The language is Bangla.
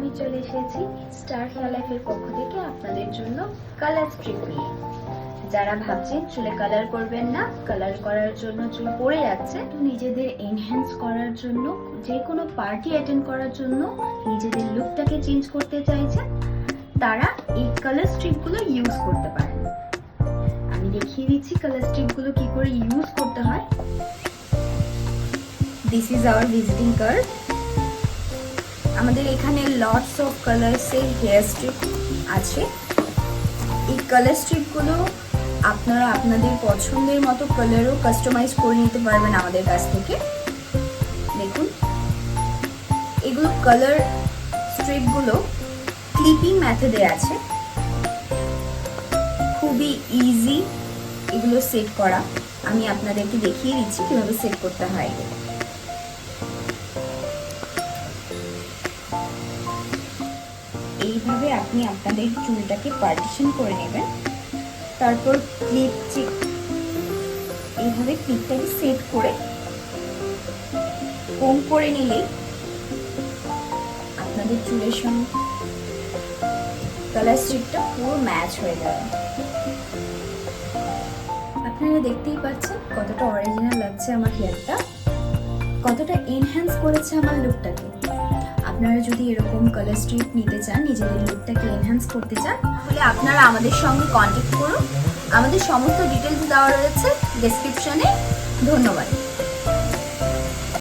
আমি চলে এসেছি স্টার হেয়ার লাইফের পক্ষ থেকে আপনাদের জন্য কালার স্ট্রিপ নিয়ে। যারা ভাবছেন চুলে কালার করবেন না, কালার করার জন্য চুল পড়ে যাচ্ছে, নিজেদের এনহ্যান্স করার জন্য, যে কোনো পার্টি অ্যাটেন্ড করার জন্য নিজেদের লুকটাকে চেঞ্জ করতে চাইছেন, তারা এই কালার স্ট্রিপগুলো ইউজ করতে পারেন। আমি দেখিয়ে দিচ্ছি কালার স্ট্রিপগুলো কি করে ইউজ করতে হয়। This is our visiting card. আমাদের এখানে লটস অফ কালারসের হেয়ার স্ট্রিপ আছে। এই কালার স্ট্রিপগুলো আপনারা আপনাদের পছন্দের মতো কালারও কাস্টমাইজ করে নিতে পারবেন আমাদের কাছ থেকে। দেখুন, এগুলো কালার স্ট্রিপগুলো ক্লিপিং মেথডে আছে, খুবই ইজি এগুলো সেট করা। আমি আপনাদেরকে দেখিয়ে দিচ্ছি কিভাবে সেট করতে হয়। এইভাবে আপনি আপনাদের চুলটাকে পার্টিশন করে নেবেন, তারপর এইভাবে ক্লিপটাকে সেট করে কম করে নিলেই আপনাদের চুলের সঙ্গে কালার স্ট্রিপটা পুরো ম্যাচ হয়ে যাবে। আপনারা দেখতেই পাচ্ছেন কতটা অরিজিনাল লাগছে আমার হেয়ারটা, কতটা এনহ্যান্স করেছে আমার লুকটাকে। আপনারা যদি এরকম কালার স্ট্রিপ নিতে চান, নিজেদের লুকটাকে এনহ্যান্স করতে চান, তাহলে আপনারা আমাদের সঙ্গে কন্ট্যাক্ট করুন। আমাদের সমস্ত ডিটেলস দেওয়া রয়েছে ডেসক্রিপশনে। ধন্যবাদ।